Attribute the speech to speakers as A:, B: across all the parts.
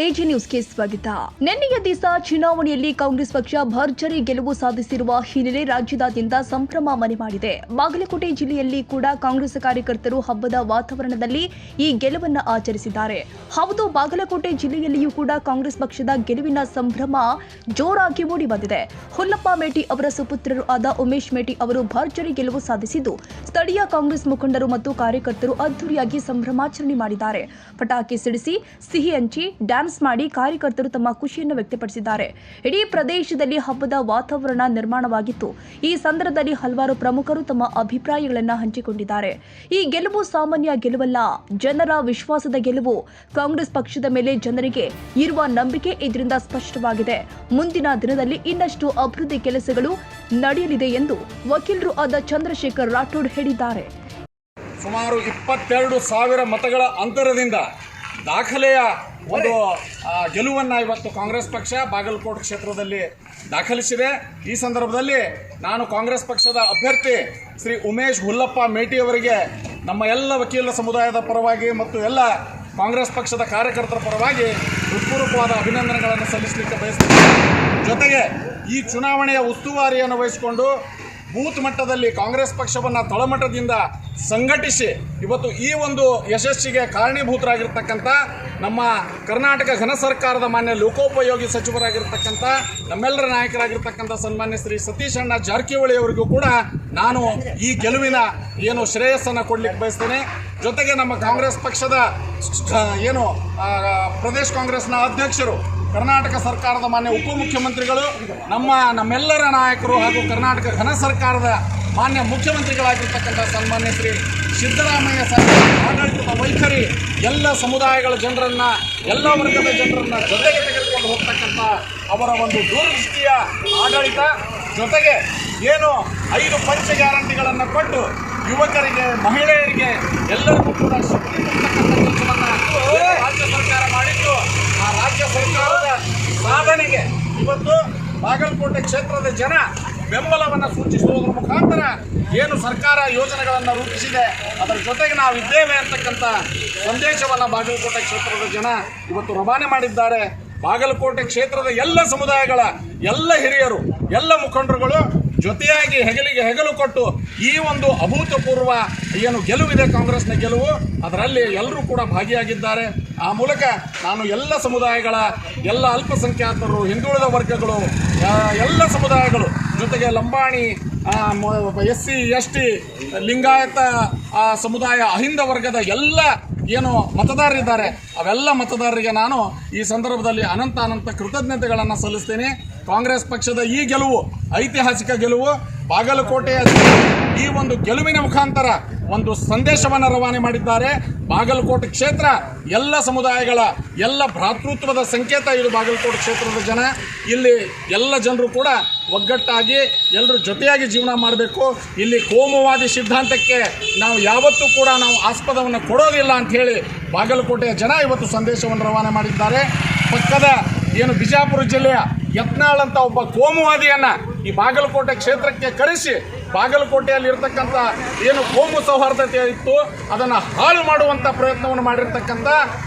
A: AG ನ್ಯೂಸ್ಗೆ ಸ್ವಾಗತ. ನಿನ್ನೆಯ ದಿವಸ ಚುನಾವಣೆಯಲ್ಲಿ ಕಾಂಗ್ರೆಸ್ ಪಕ್ಷ ಭರ್ಜರಿ ಗೆಲುವು ಸಾಧಿಸಿರುವ ಹಿನ್ನೆಲೆ ರಾಜ್ಯದಾದ್ಯಂತ ಸಂಭ್ರಮ ಮನೆ ಮಾಡಿದೆ. ಬಾಗಲಕೋಟೆ ಜಿಲ್ಲೆಯಲ್ಲಿ ಕೂಡ ಕಾಂಗ್ರೆಸ್ ಕಾರ್ಯಕರ್ತರು ಹಬ್ಬದ ವಾತಾವರಣದಲ್ಲಿ ಈ ಗೆಲುವನ್ನು ಆಚರಿಸಿದ್ದಾರೆ. ಹೌದು, ಬಾಗಲಕೋಟೆ ಜಿಲ್ಲೆಯಲ್ಲಿಯೂ ಕೂಡ ಕಾಂಗ್ರೆಸ್ ಪಕ್ಷದ ಗೆಲುವಿನ ಸಂಭ್ರಮ ಜೋರಾಗಿ ಮೂಡಿ ಬಂದಿದೆ. ಹುಲ್ಲಪ್ಪ ಮೇಟಿ ಅವರ ಸುಪುತ್ರರು ಆದ ಉಮೇಶ್ ಮೇಟಿ ಅವರು ಭರ್ಜರಿ ಗೆಲುವು ಸಾಧಿಸಿದ್ದು, ಸ್ಥಳೀಯ ಕಾಂಗ್ರೆಸ್ ಮುಖಂಡರು ಮತ್ತು ಕಾರ್ಯಕರ್ತರು ಅದ್ದೂರಿಯಾಗಿ ಸಂಭ್ರಮಾಚರಣೆ ಮಾಡಿದ್ದಾರೆ. ಪಟಾಕಿ ಸಿಡಿಸಿ, ಸಿಹಿ ಹಂಚಿ, ಡ್ಯಾನ್ಸ್ ಮಾಡಿ ಕಾರ್ಯಕರ್ತರು ತಮ್ಮ ಖುಷಿಯನ್ನು ವ್ಯಕ್ತಪಡಿಸಿದ್ದಾರೆ. ಇಡೀ ಪ್ರದೇಶದಲ್ಲಿ ಹಬ್ಬದ ವಾತಾವರಣ ನಿರ್ಮಾಣವಾಗಿತ್ತು. ಈ ಸಂದರ್ಭದಲ್ಲಿ ಹಲವಾರು ಪ್ರಮುಖರು ತಮ್ಮ ಅಭಿಪ್ರಾಯಗಳನ್ನು ಹಂಚಿಕೊಂಡಿದ್ದಾರೆ. ಈ ಗೆಲುವು ಸಾಮಾನ್ಯ ಗೆಲುವಲ್ಲ, ಜನರ ವಿಶ್ವಾಸದ ಗೆಲುವು. ಕಾಂಗ್ರೆಸ್ ಪಕ್ಷದ ಮೇಲೆ ಜನರಿಗೆ ಇರುವ ನಂಬಿಕೆ ಇದರಿಂದ ಸ್ಪಷ್ಟವಾಗಿದೆ. ಮುಂದಿನ ದಿನದಲ್ಲಿ ಇನ್ನಷ್ಟು ಅಭಿವೃದ್ಧಿ ಕೆಲಸಗಳು ನಡೆಯಲಿದೆ ಎಂದು ವಕೀಲರು ಆದ ಚಂದ್ರಶೇಖರ್ ರಾಠೋಡ್ ಹೇಳಿದ್ದಾರೆ.
B: ಸುಮಾರು 22,000 ಮತಗಳ ಅಂತರದಿಂದ ದಾಖಲೆಯ ಒಂದು ಗೆಲುವನ್ನು ಇವತ್ತು ಕಾಂಗ್ರೆಸ್ ಪಕ್ಷ ಬಾಗಲಕೋಟೆ ಕ್ಷೇತ್ರದಲ್ಲಿ ದಾಖಲಿಸಿದೆ. ಈ ಸಂದರ್ಭದಲ್ಲಿ ನಾನು ಕಾಂಗ್ರೆಸ್ ಪಕ್ಷದ ಅಭ್ಯರ್ಥಿ ಶ್ರೀ ಉಮೇಶ್ ಹುಲ್ಲಪ್ಪ ಮೇಟಿ ಅವರಿಗೆ ನಮ್ಮ ಎಲ್ಲ ವಕೀಲರ ಸಮುದಾಯದ ಪರವಾಗಿ ಮತ್ತು ಎಲ್ಲ ಕಾಂಗ್ರೆಸ್ ಪಕ್ಷದ ಕಾರ್ಯಕರ್ತರ ಪರವಾಗಿ ಹೃತ್ಪೂರ್ವಕವಾದ ಅಭಿನಂದನೆಗಳನ್ನು ಸಲ್ಲಿಸಲಿಕ್ಕೆ ಬಯಸ್ತೀನಿ. ಜೊತೆಗೆ ಈ ಚುನಾವಣೆಯ ಉಸ್ತುವಾರಿಯನ್ನು ವಹಿಸಿಕೊಂಡು ಬೂತ್ ಮಟ್ಟದಲ್ಲಿ ಕಾಂಗ್ರೆಸ್ ಪಕ್ಷವನ್ನು ತಳಮಟ್ಟದಿಂದ ಸಂಘಟಿಸಿ ಇವತ್ತು ಈ ಒಂದು ಯಶಸ್ಸಿಗೆ ಕಾರಣೀಭೂತರಾಗಿರ್ತಕ್ಕಂಥ ನಮ್ಮ ಕರ್ನಾಟಕ ಘನ ಸರ್ಕಾರದ ಮಾನ್ಯ ಲೋಕೋಪಯೋಗಿ ಸಚಿವರಾಗಿರ್ತಕ್ಕಂಥ ನಮ್ಮೆಲ್ಲರ ನಾಯಕರಾಗಿರ್ತಕ್ಕಂಥ ಸನ್ಮಾನ್ಯ ಶ್ರೀ ಸತೀಶ್ ಅಣ್ಣ ಜಾರಕಿಹೊಳಿ ಅವರಿಗೂ ಕೂಡ ನಾನು ಈ ಗೆಲುವಿನ ಶ್ರೇಯಸ್ಸನ್ನು ಕೊಡಲಿಕ್ಕೆ ಬಯಸ್ತೇನೆ. ಜೊತೆಗೆ ನಮ್ಮ ಕಾಂಗ್ರೆಸ್ ಪಕ್ಷದ ಪ್ರದೇಶ ಕಾಂಗ್ರೆಸ್ನ ಅಧ್ಯಕ್ಷರು, ಕರ್ನಾಟಕ ಸರ್ಕಾರದ ಮಾನ್ಯ ಉಪಮುಖ್ಯಮಂತ್ರಿಗಳು, ನಮ್ಮೆಲ್ಲರ ನಾಯಕರು ಹಾಗೂ ಕರ್ನಾಟಕ ಘನ ಸರ್ಕಾರದ ಮಾನ್ಯ ಮುಖ್ಯಮಂತ್ರಿಗಳಾಗಿರ್ತಕ್ಕಂಥ ಸನ್ಮಾನ್ಯ ಶ್ರೀ ಸಿದ್ದರಾಮಯ್ಯ ಸಾಹೇಬರ ಆಡಳಿತದ ವೈಖರಿ ಎಲ್ಲ ಸಮುದಾಯಗಳ ಜನರನ್ನು, ಎಲ್ಲ ವರ್ಗದ ಜನರನ್ನು ಜೊತೆಗೆ ತೆಗೆದುಕೊಂಡು ಹೋಗ್ತಕ್ಕಂಥ ಅವರ ಒಂದು ದೂರದೃಷ್ಟಿಯ ಆಡಳಿತ, ಜೊತೆಗೆ 5 ಪಂಚ ಗ್ಯಾರಂಟಿಗಳನ್ನು ಕೊಟ್ಟು ಯುವಕರಿಗೆ, ಮಹಿಳೆಯರಿಗೆ ಎಲ್ಲರಿಗೂ ಕೂಡ ಶಕ್ತಿ ಕೊಡ್ತಕ್ಕಂಥ ಕೆಲಸವನ್ನು ರಾಜ್ಯ ಸರ್ಕಾರ ಮಾಡಿದ್ದು, ಆ ರಾಜ್ಯ ಸರ್ಕಾರದ ಸಾಧನೆಗೆ ಇವತ್ತು ಬಾಗಲಕೋಟೆ ಕ್ಷೇತ್ರದ ಜನ ಬೆಂಬಲವನ್ನು ಸೂಚಿಸುವುದರ ಮುಖಾಂತರ ಸರ್ಕಾರ ಯೋಜನೆಗಳನ್ನು ರೂಪಿಸಿದೆ, ಅದರ ಜೊತೆಗೆ ನಾವು ಇದ್ದೇವೆ ಅಂತಕ್ಕಂಥ ಸಂದೇಶವನ್ನು ಬಾಗಲಕೋಟೆ ಕ್ಷೇತ್ರದ ಜನ ಇವತ್ತು ರವಾನೆ ಮಾಡಿದ್ದಾರೆ. ಬಾಗಲಕೋಟೆ ಕ್ಷೇತ್ರದ ಎಲ್ಲ ಸಮುದಾಯಗಳ ಎಲ್ಲ ಹಿರಿಯರು, ಎಲ್ಲ ಮುಖಂಡರುಗಳು ಜೊತೆಯಾಗಿ ಹೆಗಲಿಗೆ ಹೆಗಲು ಕೊಟ್ಟು ಈ ಒಂದು ಅಭೂತಪೂರ್ವ ಗೆಲುವಿದೆ, ಕಾಂಗ್ರೆಸ್ನ ಗೆಲುವು, ಅದರಲ್ಲಿ ಎಲ್ಲರೂ ಕೂಡ ಭಾಗಿಯಾಗಿದ್ದಾರೆ. ಆ ಮೂಲಕ ನಾನು ಎಲ್ಲ ಸಮುದಾಯಗಳ, ಎಲ್ಲ ಅಲ್ಪಸಂಖ್ಯಾತರು, ಹಿಂದುಳಿದ ವರ್ಗಗಳು, ಎಲ್ಲ ಸಮುದಾಯಗಳು, ಜೊತೆಗೆ ಲಂಬಾಣಿ, SC ST, ಲಿಂಗಾಯತ ಸಮುದಾಯ, ಅಹಿಂದ ವರ್ಗದ ಎಲ್ಲ ಮತದಾರರಿದ್ದಾರೆ, ಅವೆಲ್ಲ ಮತದಾರರಿಗೆ ನಾನು ಈ ಸಂದರ್ಭದಲ್ಲಿ ಅನಂತ ಕೃತಜ್ಞತೆಗಳನ್ನು ಸಲ್ಲಿಸ್ತೇನೆ. ಕಾಂಗ್ರೆಸ್ ಪಕ್ಷದ ಈ ಗೆಲುವು ಐತಿಹಾಸಿಕ ಗೆಲುವು. ಬಾಗಲಕೋಟೆಯ ಈ ಒಂದು ಗೆಲುವಿನ ಮುಖಾಂತರ ಒಂದು ಸಂದೇಶವನ್ನು ರವಾನೆ ಮಾಡಿದ್ದಾರೆ. ಬಾಗಲಕೋಟೆ ಕ್ಷೇತ್ರ ಎಲ್ಲ ಸಮುದಾಯಗಳ ಎಲ್ಲ ಭ್ರಾತೃತ್ವದ ಸಂಕೇತ ಇದು. ಬಾಗಲಕೋಟೆ ಕ್ಷೇತ್ರದ ಜನ, ಇಲ್ಲಿ ಎಲ್ಲ ಜನರು ಕೂಡ ಒಗ್ಗಟ್ಟಾಗಿ ಎಲ್ಲರೂ ಜೊತೆಯಾಗಿ ಜೀವನ ಮಾಡಬೇಕು. ಇಲ್ಲಿ ಕೋಮುವಾದಿ ಸಿದ್ಧಾಂತಕ್ಕೆ ನಾವು ಯಾವತ್ತೂ ಕೂಡ ಆಸ್ಪದವನ್ನು ಕೊಡೋದಿಲ್ಲ ಅಂಥೇಳಿ ಬಾಗಲಕೋಟೆಯ ಜನ ಇವತ್ತು ಸಂದೇಶವನ್ನು ರವಾನೆ ಮಾಡಿದ್ದಾರೆ. ಪಕ್ಕದ ಬಿಜಾಪುರ ಜಿಲ್ಲೆಯ ಯತ್ನಾಳ್ ಅಂತ ಒಬ್ಬ ಕೋಮುವಾದಿಯನ್ನು ಈ ಬಾಗಲಕೋಟೆ ಕ್ಷೇತ್ರಕ್ಕೆ ಕರೆಸಿ ಬಾಗಲಕೋಟೆಯಲ್ಲಿ ಇರತಕ್ಕಂಥ ಕೋಮು ಸೌಹಾರ್ದತೆ ಇತ್ತು ಅದನ್ನು ಹಾಳು ಮಾಡುವಂಥ ಪ್ರಯತ್ನವನ್ನು ಮಾಡಿರ್ತಕ್ಕಂಥ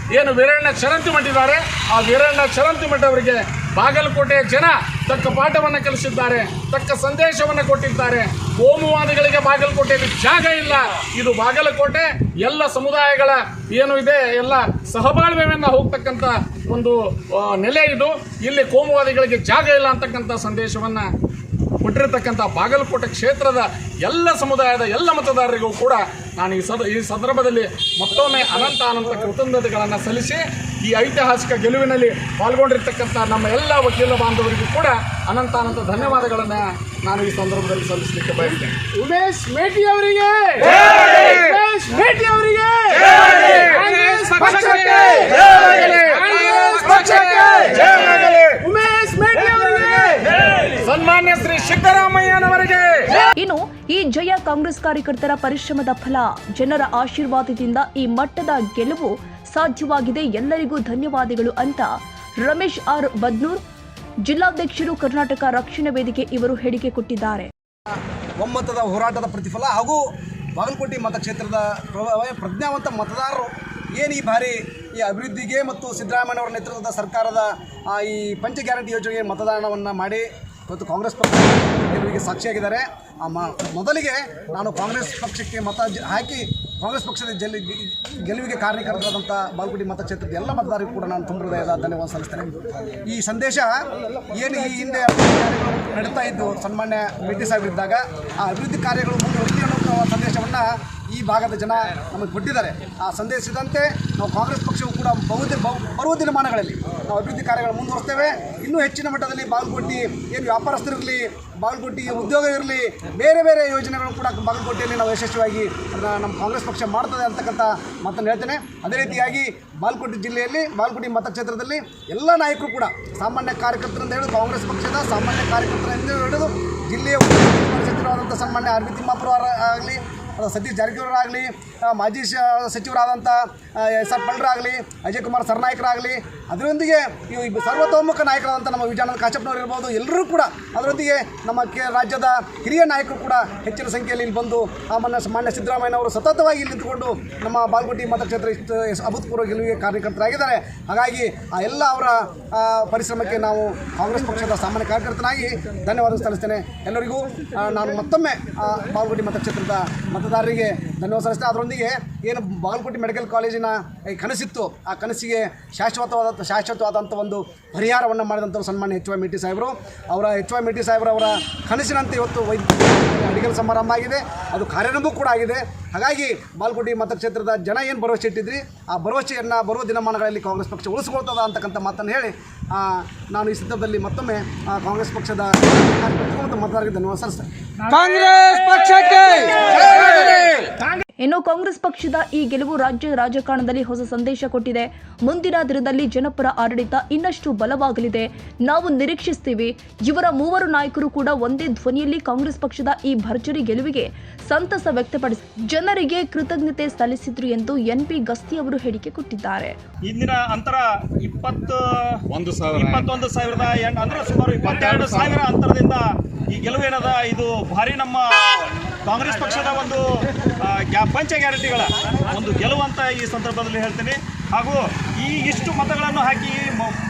B: ವೀರಣ್ಣ ಚರಂತಿಮಠ ಇದ್ದಾರೆ. ಆ ವೀರಣ್ಣ ಚರಂತಿಮಠ ಅವರಿಗೆ ಬಾಗಲಕೋಟೆಯ ಜನ ತಕ್ಕ ಪಾಠವನ್ನು ಕಲಿಸಿದ್ದಾರೆ, ತಕ್ಕ ಸಂದೇಶವನ್ನು ಕೊಟ್ಟಿದ್ದಾರೆ. ಕೋಮುವಾದಿಗಳಿಗೆ ಬಾಗಲಕೋಟೆಯಲ್ಲಿ ಜಾಗ ಇಲ್ಲ. ಇದು ಬಾಗಲಕೋಟೆ ಎಲ್ಲ ಸಮುದಾಯಗಳ ಇದೆ ಎಲ್ಲ ಸಹಬಾಳ್ವೆಯನ್ನು ಹೋಗ್ತಕ್ಕಂಥ ಒಂದು ನೆಲೆ ಇದು. ಇಲ್ಲಿ ಕೋಮುವಾದಿಗಳಿಗೆ ಜಾಗ ಇಲ್ಲ ಅಂತಕ್ಕಂಥ ಸಂದೇಶವನ್ನು ಕೊಟ್ಟಿರತಕ್ಕಂಥ ಬಾಗಲಕೋಟೆ ಕ್ಷೇತ್ರದ ಎಲ್ಲ ಸಮುದಾಯದ ಎಲ್ಲ ಮತದಾರರಿಗೂ ಕೂಡ ನಾನು ಈ ಸಂದರ್ಭದಲ್ಲಿ ಮತ್ತೊಮ್ಮೆ ಅನಂತ ಕೃತಜ್ಞತೆಗಳನ್ನು ಸಲ್ಲಿಸಿ ಈ ಐತಿಹಾಸಿಕ ಗೆಲುವಿನಲ್ಲಿ ಪಾಲ್ಗೊಂಡಿರ್ತಕ್ಕಂಥ ನಮ್ಮ ಎಲ್ಲ ವಕೀಲ ಬಾಂಧವರಿಗೂ ಕೂಡ ಅನಂತ ಧನ್ಯವಾದಗಳನ್ನು ನಾನು ಈ ಸಂದರ್ಭದಲ್ಲಿ ಸಲ್ಲಿಸಲಿಕ್ಕೆ ಬಯಸ್ತೇನೆ.
C: ಉಮೇಶ್ ಮೇಟಿ ಅವರಿಗೆ
B: ಸನ್ಮಾನ್ಯ ಶ್ರೀ ಸಿದ್ದರಾಮಯ್ಯನವರಿಗೆ.
A: ಇನ್ನು ಈ ಜಯ ಕಾಂಗ್ರೆಸ್ ಕಾರ್ಯಕರ್ತರ ಪರಿಶ್ರಮದ ಫಲ. ಜನರ ಆಶೀರ್ವಾದದಿಂದ ಈ ಮಟ್ಟದ ಗೆಲುವು ಸಾಧ್ಯವಾಗಿದೆ. ಎಲ್ಲರಿಗೂ ಧನ್ಯವಾದಗಳು ಅಂತ ರಮೇಶ್ ಆರ್ ಬದ್ನೂರ್, ಜಿಲ್ಲಾಧ್ಯಕ್ಷರು, ಕರ್ನಾಟಕ ರಕ್ಷಣಾ ವೇದಿಕೆ ಇವರು ಹೇಳಿಕೆ ಕೊಟ್ಟಿದ್ದಾರೆ.
D: ಒಮ್ಮತದ ಹೋರಾಟದ ಪ್ರತಿಫಲ ಹಾಗೂ ಬಾಗಲಕೋಟೆ ಮತಕ್ಷೇತ್ರದ ಪ್ರಜ್ಞಾವಂತ ಮತದಾರರು ಈ ಬಾರಿ ಈ ಅಭಿವೃದ್ಧಿಗೆ ಮತ್ತು ಸಿದ್ದರಾಮಯ್ಯನವರ ನೇತೃತ್ವದ ಸರ್ಕಾರದ ಈ ಪಂಚ ಗ್ಯಾರಂಟಿ ಯೋಜನೆಗೆ ಮತದಾನವನ್ನು ಮಾಡಿ ಇವತ್ತು ಕಾಂಗ್ರೆಸ್ ಪಕ್ಷ ಗೆಲುವಿಗೆ ಸಾಕ್ಷಿಯಾಗಿದ್ದಾರೆ. ಮೊದಲಿಗೆ ನಾನು ಕಾಂಗ್ರೆಸ್ ಪಕ್ಷಕ್ಕೆ ಮತ ಹಾಕಿ ಕಾಂಗ್ರೆಸ್ ಪಕ್ಷದ ಗೆಲುವಿಗೆ ಕಾರಣಕರ್ತರಾದಂಥ ಬಾಗಲಕೋಟೆ ಮತಕ್ಷೇತ್ರದ ಎಲ್ಲ ಮತದಾರರಿಗೂ ಕೂಡ ನಾನು ತುಂಬ ಹೃದಯದ ಧನ್ಯವಾದ ಸಲ್ಲಿಸ್ತೇನೆ. ಈ ಸಂದೇಶ ಏನು ಈ ಹಿಂದೆ ನಡೀತಾ ಇದ್ದು ಸನ್ಮಾನ್ಯ ಮೆಟ್ಟಿ ಸಾಹೇಬ್ ಇದ್ದಾಗ ಆ ಅಭಿವೃದ್ಧಿ ಕಾರ್ಯಗಳು ಮುಂದುವರಿಲಿ ಅನ್ನೋ ಸಂದೇಶವನ್ನು ಈ ಭಾಗದ ಜನ ನಮಗೆ ಕೊಟ್ಟಿದ್ದಾರೆ. ಆ ಸಂದೇಶದಂತೆ ನಾವು ಕಾಂಗ್ರೆಸ್ ಪಕ್ಷವು ಕೂಡ ಬರುವ ದಿನಮಾನಗಳಲ್ಲಿ ನಾವು ಅಭಿವೃದ್ಧಿ ಕಾರ್ಯಗಳು ಮುಂದುವರಿಸ್ತೇವೆ. ಇನ್ನೂ ಹೆಚ್ಚಿನ ಮಟ್ಟದಲ್ಲಿ ಬಾಗಲಕೋಟೆ ಏನು ವ್ಯಾಪಾರಸ್ಥರಿರಲಿ, ಬಾಗಲಕೋಟೆ ಉದ್ಯೋಗ ಇರಲಿ, ಬೇರೆ ಬೇರೆ ಯೋಜನೆಗಳು ಕೂಡ ಬಾಗಲಕೋಟೆಯಲ್ಲಿ ನಾವು ಯಶಸ್ವಿಯಾಗಿ ನಮ್ಮ ಕಾಂಗ್ರೆಸ್ ಪಕ್ಷ ಮಾಡ್ತದೆ ಅಂತಕ್ಕಂಥ ಮಾತನ್ನು ಹೇಳ್ತೇನೆ. ಅದೇ ರೀತಿಯಾಗಿ ಬಾಗಲಕೋಟೆ ಜಿಲ್ಲೆಯಲ್ಲಿ ಬಾಗಲಕೋಟೆ ಮತಕ್ಷೇತ್ರದಲ್ಲಿ ಎಲ್ಲ ನಾಯಕರು ಕೂಡ ಸಾಮಾನ್ಯ ಕಾರ್ಯಕರ್ತರಿಂದ ಹಿಡಿದು ಕಾಂಗ್ರೆಸ್ ಪಕ್ಷದ ಸಾಮಾನ್ಯ ಕಾರ್ಯಕರ್ತರಿಂದ ಹಿಡಿದು ಜಿಲ್ಲೆಯ ಸಚಿವರಾದಂಥ ಸನ್ಮಾನ್ಯ ಆರ್ ವಿ ತಿಮ್ಮಾಪುರ ಆಗಲಿ, ಸತೀಶ್ ಜಾರಕಿಹೊಳಿ ಆಗಲಿ, ಮಾಜಿ ಸಚಿವರಾದಂಥ ಎಸ್ ಆರ್ ಪಳ್ರಾಗಲಿ, ಅಜಯ್ ಕುಮಾರ್ ಸರ್ನಾಯಕರಾಗಲಿ, ಅದರೊಂದಿಗೆ ಈ ಸರ್ವತೋಮುಖ ನಾಯಕರಾದಂಥ ನಮ್ಮ ವಿಜಯಾನಂದ ಕಾಶಪ್ಪನವರು ಇರ್ಬೋದು, ಎಲ್ಲರೂ ಕೂಡ ಅದರೊಂದಿಗೆ ನಮ್ಮ ರಾಜ್ಯದ ಹಿರಿಯ ನಾಯಕರು ಕೂಡ ಹೆಚ್ಚಿನ ಸಂಖ್ಯೆಯಲ್ಲಿ ಇಲ್ಲಿ ಬಂದು ಮಾನ್ಯ ಸಿದ್ದರಾಮಯ್ಯನವರು ಸತತವಾಗಿ ಇಲ್ಲಿ ನಿಂತುಕೊಂಡು ನಮ್ಮ ಬಾಗಲಕೋಟೆ ಮತಕ್ಷೇತ್ರ ಇಷ್ಟು ಅಭೂತಪೂರ್ವ ಗೆಲುವಿಗೆ ಕಾರ್ಯಕರ್ತರಾಗಿದ್ದಾರೆ. ಹಾಗಾಗಿ ಆ ಎಲ್ಲ ಅವರ ಪರಿಶ್ರಮಕ್ಕೆ ನಾವು ಕಾಂಗ್ರೆಸ್ ಪಕ್ಷದ ಸಾಮಾನ್ಯ ಕಾರ್ಯಕರ್ತನಾಗಿ ಧನ್ಯವಾದ ಸಲ್ಲಿಸ್ತೇನೆ. ಎಲ್ಲರಿಗೂ ನಾನು ಮತ್ತೊಮ್ಮೆ ಬಾಗಲಕೋಟೆ ಮತಕ್ಷೇತ್ರದ ಮತದಾರರಿಗೆ ಧನ್ಯವಾದ ಸಲ್ಲಿಸ್ತೇನೆ. ಅದರೊಂದಿಗೆ ಏನು ಬಾಗಲಕೋಟೆ ಮೆಡಿಕಲ್ ಕಾಲೇಜಿನ ಕನಸಿತ್ತು, ಆ ಕನಸಿಗೆ ಶಾಶ್ವತವಾದಂಥ ಒಂದು ಪರಿಹಾರವನ್ನು ಮಾಡಿದಂಥವ್ರು ಸನ್ಮಾನ್ಯ ಎಚ್ ವೈ ಮೇಟಿ ಸಾಹೇಬರು. ಎಚ್ ವೈ ಮೇಟಿ ಸಾಹೇಬರವರ ಕನಸಿನಂತೆ ಇವತ್ತು ಮೆಡಿಕಲ್ ಸಮಾರಂಭ ಆಗಿದೆ, ಅದು ಕಾರ್ಯಾರಂಭ ಕೂಡ ಆಗಿದೆ. ಹಾಗಾಗಿ ಬಾಗಲಕೋಟೆ ಮತಕ್ಷೇತ್ರದ ಜನ ಏನು ಭರವಸೆ ಇಟ್ಟಿದ್ರಿ, ಆ ಭರವಸೆಯನ್ನು ಬರುವ ದಿನಮಾನಗಳಲ್ಲಿ ಕಾಂಗ್ರೆಸ್ ಪಕ್ಷ ಉಳಿಸ್ಕೊಳ್ತದ ಅಂತಕ್ಕಂಥ ಮಾತನ್ನು ಹೇಳಿ ನಾನು ಈ ಸಂದರ್ಭದಲ್ಲಿ ಮತ್ತೊಮ್ಮೆ ಕಾಂಗ್ರೆಸ್ ಪಕ್ಷದ ಕಾರ್ಯಕರ್ತರು ಮತ್ತು ಮತದಾರರಿಗೆ ಧನ್ಯವಾದ ಸಲ್ಲಿಸ್ತೇನೆ.
C: ಕಾಂಗ್ರೆಸ್ ಪಕ್ಷಕ್ಕೆ
A: ಇನ್ನು ಕಾಂಗ್ರೆಸ್ ಪಕ್ಷದ ಈ ಗೆಲುವು ರಾಜ್ಯ ರಾಜಕಾರಣದಲ್ಲಿ ಹೊಸ ಸಂದೇಶ ಕೊಟ್ಟಿದೆ. ಮುಂದಿನ ದಿನದಲ್ಲಿ ಜನಪರ ಆಡಳಿತ ಇನ್ನಷ್ಟು ಬಲವಾಗಲಿದೆ, ನಾವು ನಿರೀಕ್ಷಿಸ್ತೀವಿ. ಇವರ ಮೂವರು ನಾಯಕರು ಕೂಡ ಒಂದೇ ಧ್ವನಿಯಲ್ಲಿ ಕಾಂಗ್ರೆಸ್ ಪಕ್ಷದ ಈ ಭರ್ಜರಿ ಗೆಲುವಿಗೆ ಸಂತಸ ವ್ಯಕ್ತಪಡಿಸಿ ಜನರಿಗೆ ಕೃತಜ್ಞತೆ ಸಲ್ಲಿಸಿದ್ರು ಎಂದು ಎನ್.ಪಿ. ಗಸ್ತಿ ಅವರು ಹೇಳಿಕೆ ಕೊಟ್ಟಿದ್ದಾರೆ.
E: ಇಂದಿನ ಅಂತರ 21,000 ಅಂದ್ರೆ ಸುಮಾರು 22,000 ಅಂತರದಿಂದ ಈ ಗೆಲುವೇನದ ಇದು ಭಾರಿ ನಮ್ಮ ಕಾಂಗ್ರೆಸ್ ಪಕ್ಷದ ಒಂದು ಪಂಚ ಗ್ಯಾರಂಟಿಗಳ ಒಂದು ಗೆಲುವು ಅಂತ ಈ ಸಂದರ್ಭದಲ್ಲಿ ಹೇಳ್ತೀನಿ. ಹಾಗೂ ಈ ಇಷ್ಟು ಮತಗಳನ್ನು ಹಾಕಿ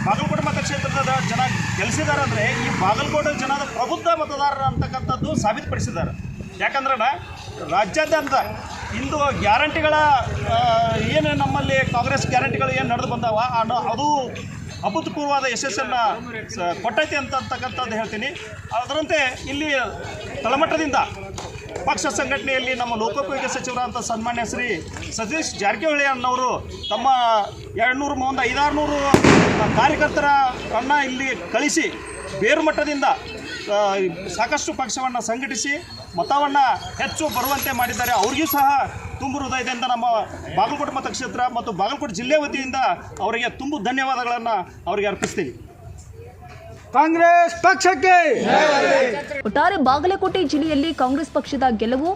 E: ಬಾಗಲಕೋಟೆ ಮತಕ್ಷೇತ್ರದ ಜನ ಗೆಲ್ಲಿಸಿದ್ದಾರೆ ಅಂದರೆ ಈ ಬಾಗಲಕೋಟೆ ಜನದ ಪ್ರಬುದ್ಧ ಮತದಾರರು ಅಂತಕ್ಕಂಥದ್ದು ಸಾಬೀತುಪಡಿಸಿದ್ದಾರೆ. ಯಾಕಂದ್ರೆ ರಾಜ್ಯಾದ್ಯಂತ ಇಂದು ಗ್ಯಾರಂಟಿಗಳ ಏನು ನಮ್ಮಲ್ಲಿ ಕಾಂಗ್ರೆಸ್ ಗ್ಯಾರಂಟಿಗಳು ಏನು ನಡೆದು ಬಂದಾವ ಅದು ಅಭೂತಪೂರ್ವವಾದ ಯಶಸ್ಸನ್ನು ಕೊಟ್ಟೈತಿ ಅಂತಕ್ಕಂಥದ್ದು ಹೇಳ್ತೀನಿ. ಅದರಂತೆ ಇಲ್ಲಿ ತಳಮಟ್ಟದಿಂದ ಪಕ್ಷ ಸಂಘಟನೆಯಲ್ಲಿ ನಮ್ಮ ಲೋಕೋಪಯೋಗಿ ಸಚಿವರಾದಂಥ ಸನ್ಮಾನ್ಯ ಶ್ರೀ ಸತೀಶ್ ಜಾರಕಿಹೊಳಿ ಅನ್ನೋರು ತಮ್ಮ 200-500 ಕಾರ್ಯಕರ್ತರ ಇಲ್ಲಿ ಕಳಿಸಿ ಬೇರು ಮಟ್ಟದಿಂದ ಸಾಕಷ್ಟು ಪಕ್ಷವನ್ನು ಸಂಘಟಿಸಿ ಮತವನ್ನು ಹೆಚ್ಚು ಬರುವಂತೆ ಮಾಡಿದ್ದಾರೆ. ಅವ್ರಿಗೂ ಸಹ ತುಂಬ ಹೃದಯದಿಂದ ನಮ್ಮ ಬಾಗಲಕೋಟೆ ಮತಕ್ಷೇತ್ರ ಮತ್ತು ಬಾಗಲಕೋಟೆ ಜಿಲ್ಲೆ ವತಿಯಿಂದ ಅವರಿಗೆ ತುಂಬ ಧನ್ಯವಾದಗಳನ್ನು ಅವರಿಗೆ ಅರ್ಪಿಸ್ತೀವಿ.
C: ಕಾಂಗ್ರೆಸ್ ಪಕ್ಷಕ್ಕೆ
A: ಒಟ್ಟಾರೆ ಬಾಗಲಕೋಟೆ ಜಿಲ್ಲೆಯಲ್ಲಿ ಕಾಂಗ್ರೆಸ್ ಪಕ್ಷದ ಗೆಲುವು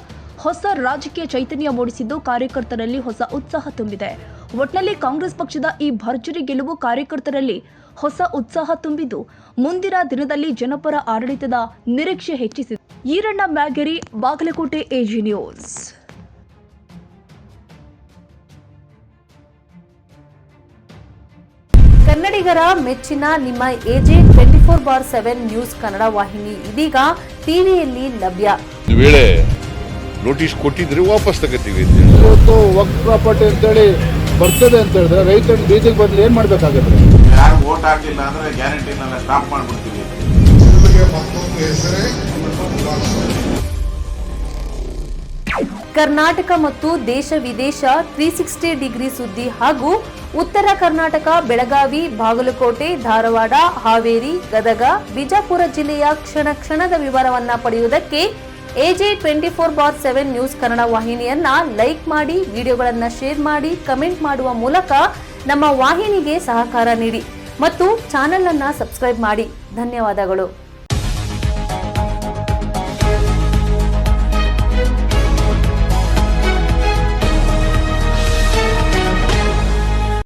A: ಹೊಸ ರಾಜಕೀಯ ಚೈತನ್ಯ ಮೂಡಿಸಿದ್ದು ಕಾರ್ಯಕರ್ತರಲ್ಲಿ ಹೊಸ ಉತ್ಸಾಹ ತುಂಬಿದೆ. ಒಟ್ನಲ್ಲಿ ಕಾಂಗ್ರೆಸ್ ಪಕ್ಷದ ಈ ಭರ್ಜರಿ ಗೆಲುವು ಕಾರ್ಯಕರ್ತರಲ್ಲಿ ಹೊಸ ಉತ್ಸಾಹ ತುಂಬಿದ್ದು ಮುಂದಿನ ದಿನದಲ್ಲಿ ಜನಪರ ಆಡಳಿತದ ನಿರೀಕ್ಷೆ ಹೆಚ್ಚಿಸಿದೆ. Iranna Myageri, Bagalkot AG news.
F: ಕನ್ನಡಿಗರ ಮೆಚ್ಚಿನ ನಿಮ್ಮ ಎಜೆ 24/7 ನ್ಯೂಸ್ ಕನ್ನಡ ವಾಹಿನಿ ಇದೀಗ ಟಿವಿಯಲ್ಲಿ ಲಭ್ಯ.
G: ವೇಳೆ ನೋಟಿಸ್ ಕೊಟ್ಟಿದ್ರೆ ವಾಪಸ್ ತಗೋತೀವಿ.
H: ಇವತ್ತು ವಕ್ಫ್ ಪ್ರಾಪರ್ಟಿ ಅಂತೇಳಿ ಬರ್ತದೆ ಅಂತ ಹೇಳಿದ್ರೆ ರೈತರು ಬೀದಿಗೆ ಬದಲು ಏನ್ ಮಾಡ್ಬೇಕಾಗತ್ತೆ?
I: ಯಾರು ವೋಟ್ ಹಾಕಿಲ್ಲ ಅಂದ್ರೆ ಗ್ಯಾರಂಟಿನೆಲ್ಲ ಸ್ಟಾಪ್ ಮಾಡ್ಬಿಡ್ತೀವಿ.
F: ಕರ್ನಾಟಕ ಮತ್ತು ದೇಶ ವಿದೇಶ 360 ಡಿಗ್ರಿ ಸುದ್ದಿ ಹಾಗೂ ಉತ್ತರ ಕರ್ನಾಟಕ ಬೆಳಗಾವಿ, ಬಾಗಲಕೋಟೆ, ಧಾರವಾಡ, ಹಾವೇರಿ, ಗದಗ, ಬಿಜಾಪುರ ಜಿಲ್ಲೆಯ ಕ್ಷಣ ಕ್ಷಣದ ವಿವರವನ್ನ ಪಡೆಯುವುದಕ್ಕೆ ಎಜೆ 24/7 ನ್ಯೂಸ್ ಕನ್ನಡ ವಾಹಿನಿಯನ್ನ ಲೈಕ್ ಮಾಡಿ, ವಿಡಿಯೋಗಳನ್ನ ಶೇರ್ ಮಾಡಿ, ಕಮೆಂಟ್ ಮಾಡುವ ಮೂಲಕ ನಮ್ಮ ವಾಹಿನಿಗೆ ಸಹಕಾರ ನೀಡಿ ಮತ್ತು ಚಾನೆಲ್ ಅನ್ನ ಸಬ್ಸ್ಕ್ರೈಬ್ ಮಾಡಿ. ಧನ್ಯವಾದಗಳು.